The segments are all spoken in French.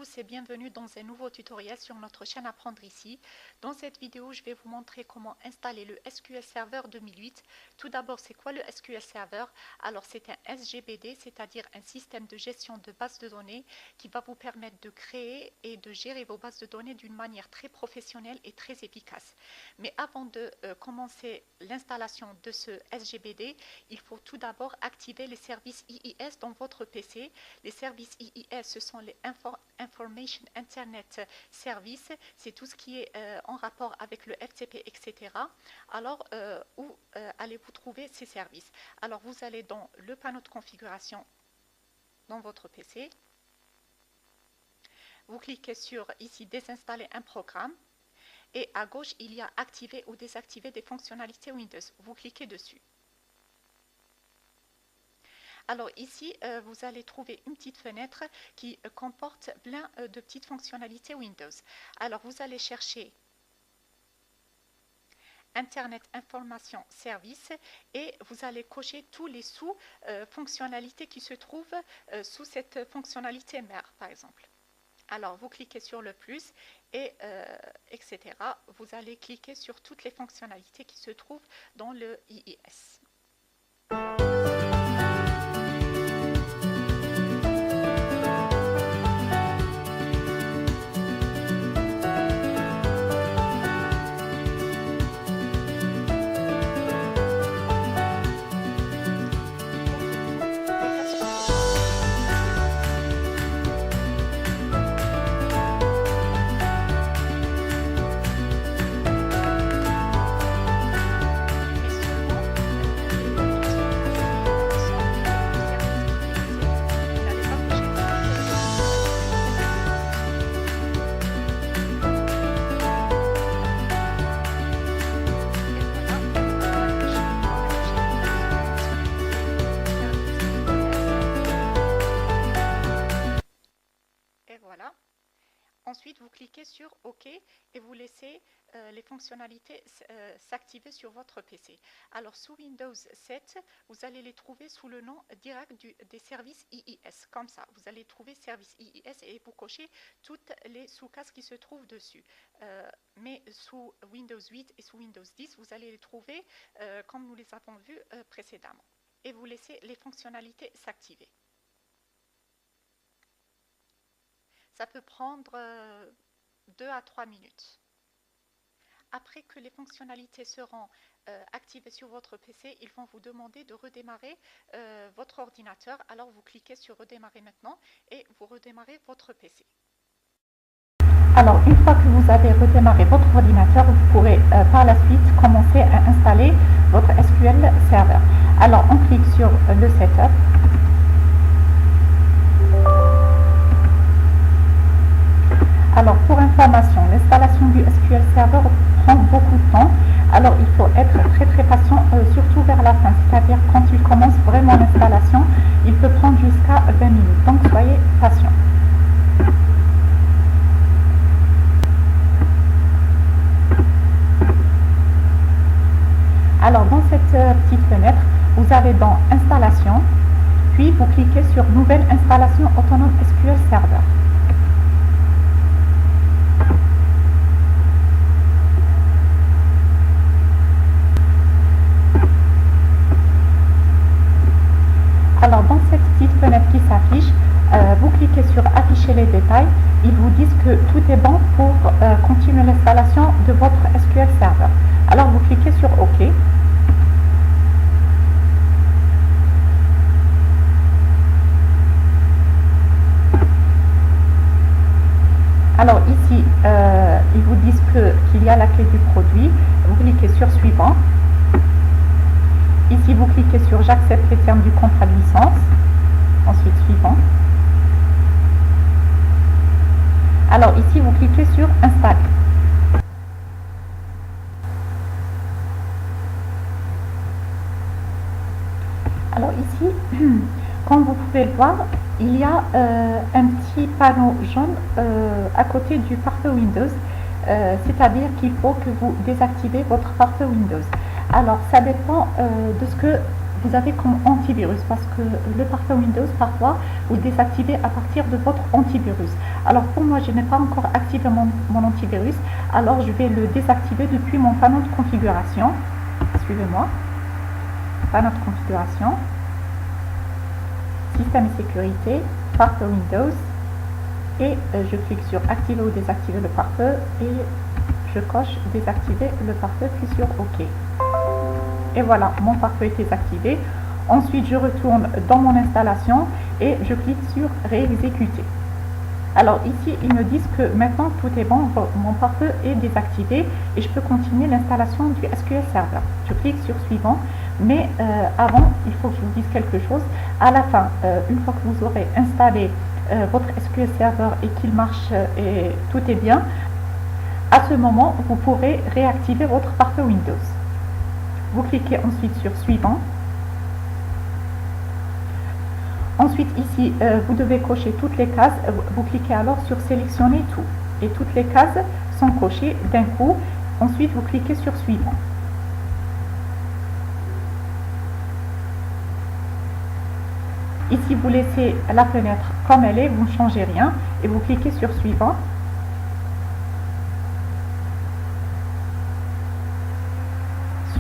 tous et bienvenue dans un nouveau tutoriel sur notre chaîne Apprendre ici. Dans cette vidéo, je vais vous montrer comment installer le SQL Server 2008. Tout d'abord, c'est quoi le SQL Server? Alors, c'est un SGBD, c'est-à-dire un système de gestion de bases de données qui va vous permettre de créer et de gérer vos bases de données d'une manière très professionnelle et très efficace. Mais avant de commencer l'installation de ce SGBD, il faut tout d'abord activer les services IIS dans votre PC. Les services IIS, ce sont les Information Internet Service, c'est tout ce qui est en rapport avec le FTP, etc. Alors, où allez-vous trouver ces services? Alors, vous allez dans le panneau de configuration dans votre PC. Vous cliquez sur ici désinstaller un programme et à gauche il y a activer ou désactiver des fonctionnalités Windows. Vous cliquez dessus. Alors ici, vous allez trouver une petite fenêtre qui comporte plein de petites fonctionnalités Windows. Alors vous allez chercher Internet Information Service et vous allez cocher tous les sous-fonctionnalités qui se trouvent sous cette fonctionnalité mère, par exemple. Alors vous cliquez sur le plus et etc. Vous allez cliquer sur toutes les fonctionnalités qui se trouvent dans le IIS. Ensuite, vous cliquez sur OK et vous laissez les fonctionnalités s'activer sur votre PC. Alors, sous Windows 7, vous allez les trouver sous le nom direct des services IIS. Comme ça, vous allez trouver service IIS et vous cochez toutes les sous-cases qui se trouvent dessus. Mais sous Windows 8 et sous Windows 10, vous allez les trouver comme nous les avons vus précédemment. Et vous laissez les fonctionnalités s'activer. Ça peut prendre 2 à 3 minutes. Après que les fonctionnalités seront activées sur votre PC, ils vont vous demander de redémarrer votre ordinateur. Alors vous cliquez sur redémarrer maintenant et vous redémarrez votre PC. Alors une fois que vous avez redémarré votre ordinateur, vous pourrez par la suite commencer à installer votre SQL Server. Alors on clique sur le Setup. Alors, pour information, l'installation du SQL Server prend beaucoup de temps. Alors, il faut être très patient, surtout vers la fin. C'est-à-dire, quand il commence vraiment l'installation, il peut prendre jusqu'à 20 minutes. Donc, soyez patient. Alors, dans cette petite fenêtre, vous allez dans Installation, puis vous cliquez sur Nouvelle installation autonome SQL Server. Alors, dans cette petite fenêtre qui s'affiche, vous cliquez sur Afficher les détails. Ils vous disent que tout est bon pour continuer l'installation de votre SQL Server. Alors, vous cliquez sur OK. Alors, ici, ils vous disent qu'il y a la clé du produit. Vous cliquez sur Suivant. Ici, vous cliquez sur J'accepte les termes du contrat de licence. Ensuite, Suivant. Alors, ici, vous cliquez sur Installer. Alors, ici, comme vous pouvez le voir, il y a un petit panneau jaune à côté du pare-feu Windows. C'est-à-dire qu'il faut que vous désactivez votre pare-feu Windows. Alors, ça dépend de ce que vous avez comme antivirus, parce que le parfait Windows, parfois, vous le désactivez à partir de votre antivirus. Alors pour moi, je n'ai pas encore activé mon antivirus, alors je vais le désactiver depuis mon panneau de configuration. Suivez-moi. Panneau de configuration. Système et sécurité, parfait Windows. Et je clique sur activer ou désactiver le pare-feu et je coche désactiver le pare-feu puis sur OK. Et voilà, mon pare-feu est désactivé. Ensuite, je retourne dans mon installation et je clique sur réexécuter. Alors ici, ils me disent que maintenant tout est bon, mon pare-feu est désactivé et je peux continuer l'installation du SQL Server. Je clique sur suivant, mais avant, il faut que je vous dise quelque chose. À la fin, une fois que vous aurez installé votre SQL Server et qu'il marche et tout est bien, à ce moment, vous pourrez réactiver votre pare-feu Windows. Vous cliquez ensuite sur suivant. Ensuite ici, vous devez cocher toutes les cases. Vous cliquez alors sur sélectionner tout. Et toutes les cases sont cochées d'un coup. Ensuite, vous cliquez sur suivant. Ici, vous laissez la fenêtre comme elle est, vous ne changez rien. Et vous cliquez sur suivant.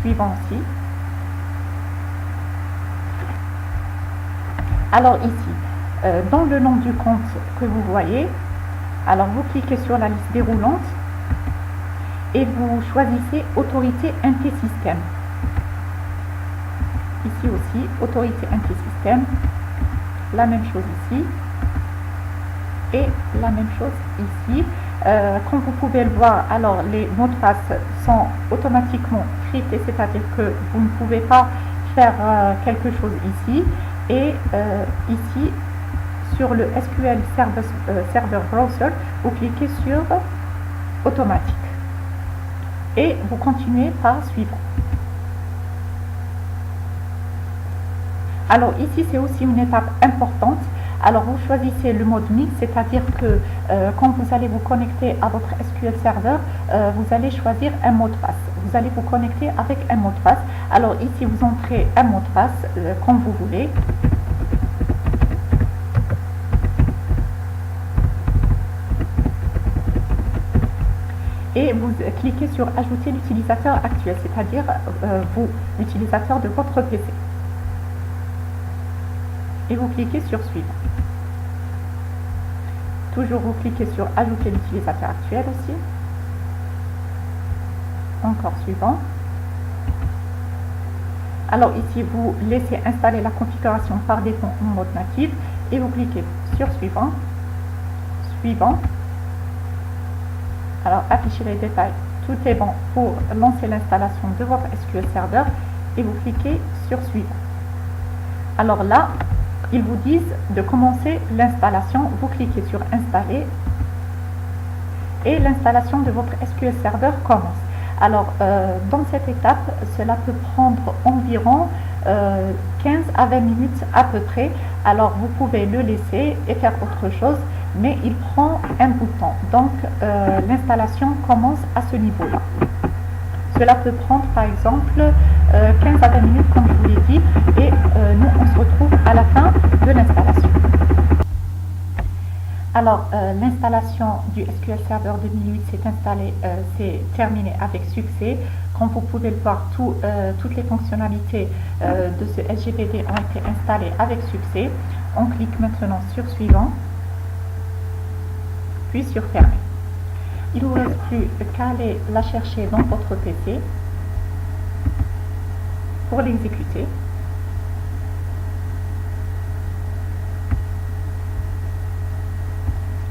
Suivant aussi. Alors ici, dans le nom du compte que vous voyez, alors vous cliquez sur la liste déroulante et vous choisissez autorité NT-Système. Ici aussi, autorité NT-Système, la même chose ici et la même chose ici. Comme vous pouvez le voir, alors les mots de passe sont automatiquement cryptés, c'est-à-dire que vous ne pouvez pas faire quelque chose ici. Et ici, sur le SQL Server Browser, vous cliquez sur automatique et vous continuez par suivant. Alors ici, c'est aussi une étape importante. Alors vous choisissez le mode mix, c'est-à-dire que quand vous allez vous connecter à votre SQL Server, vous allez choisir un mot de passe. Vous allez vous connecter avec un mot de passe. Alors ici, vous entrez un mot de passe comme vous voulez. Et vous cliquez sur ajouter l'utilisateur actuel, c'est-à-dire vous, l'utilisateur de votre PC. Et vous cliquez sur suivant. Toujours vous cliquez sur ajouter l'utilisateur actuel aussi. Encore suivant. Alors ici, vous laissez installer la configuration par défaut en mode natif et vous cliquez sur suivant. Suivant. Alors afficher les détails, tout est bon pour lancer l'installation de votre SQL Server et vous cliquez sur suivant. Alors là, ils vous disent de commencer l'installation. Vous cliquez sur installer et l'installation de votre SQL Server commence. Alors dans cette étape, cela peut prendre environ 15 à 20 minutes à peu près. Alors vous pouvez le laisser et faire autre chose, mais il prend un bout de temps. Donc l'installation commence à ce niveau-là. Cela peut prendre par exemple 15 à 20 minutes comme je vous l'ai dit et nous on se retrouve à la fin de l'installation. Alors l'installation du SQL Server 2008 s'est installée, c'est terminé avec succès. Comme vous pouvez le voir, toutes les fonctionnalités de ce SGBD ont été installées avec succès. On clique maintenant sur suivant, puis sur fermer. Il ne vous reste plus qu'à aller la chercher dans votre PC pour l'exécuter.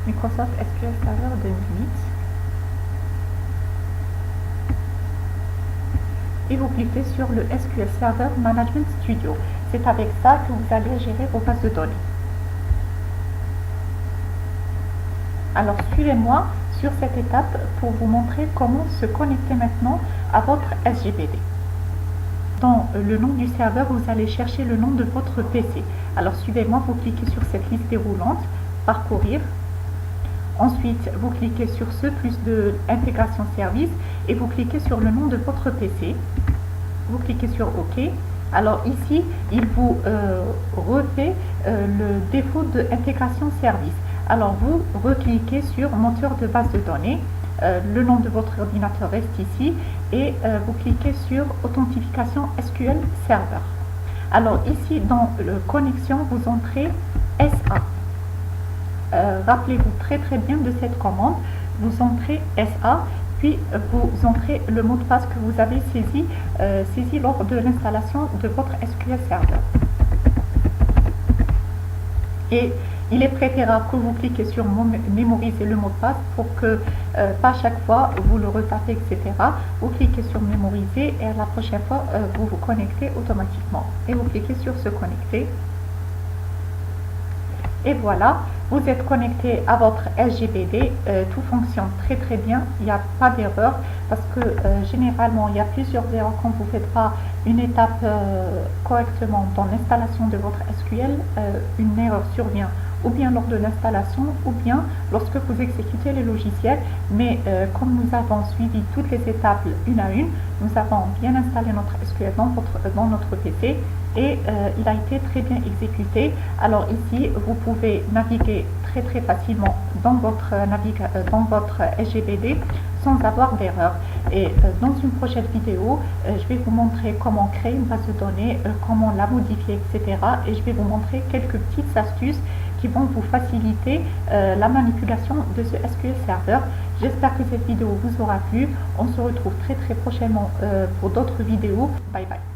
Microsoft SQL Server 2008. Et vous cliquez sur le SQL Server Management Studio. C'est avec ça que vous allez gérer vos bases de données. Alors suivez-moi sur cette étape pour vous montrer comment se connecter maintenant à votre SGBD. Dans le nom du serveur, vous allez chercher le nom de votre PC. Alors suivez-moi, vous cliquez sur cette liste déroulante, parcourir. Ensuite, vous cliquez sur ce plus de intégration service et vous cliquez sur le nom de votre PC. Vous cliquez sur OK Alors ici, il vous refait le défaut d'intégration service. Alors vous recliquez sur moteur de base de données, le nom de votre ordinateur reste ici et vous cliquez sur authentification SQL Server. Alors ici dans le connexion, vous entrez SA. Rappelez-vous très bien de cette commande, vous entrez SA, puis vous entrez le mot de passe que vous avez saisi lors de l'installation de votre SQL Server. Et il est préférable que vous cliquez sur mémoriser le mot de passe pour que pas chaque fois vous le retapez, etc. Vous cliquez sur mémoriser et la prochaine fois vous vous connectez automatiquement. Et vous cliquez sur se connecter. Et voilà, vous êtes connecté à votre SGBD, tout fonctionne très bien, il n'y a pas d'erreur parce que généralement il y a plusieurs erreurs quand vous ne faites pas une étape correctement dans l'installation de votre SQL, une erreur survient ou bien lors de l'installation ou bien lorsque vous exécutez le logiciel, mais comme nous avons suivi toutes les étapes une à une, nous avons bien installé notre SQL dans notre PC et il a été très bien exécuté. Alors ici, vous pouvez naviguer très facilement dans votre SGBD sans avoir d'erreur. Et dans une prochaine vidéo, je vais vous montrer comment créer une base de données, comment la modifier, etc. Et je vais vous montrer quelques petites astuces qui vont vous faciliter la manipulation de ce SQL Server. J'espère que cette vidéo vous aura plu. On se retrouve très prochainement pour d'autres vidéos. Bye bye.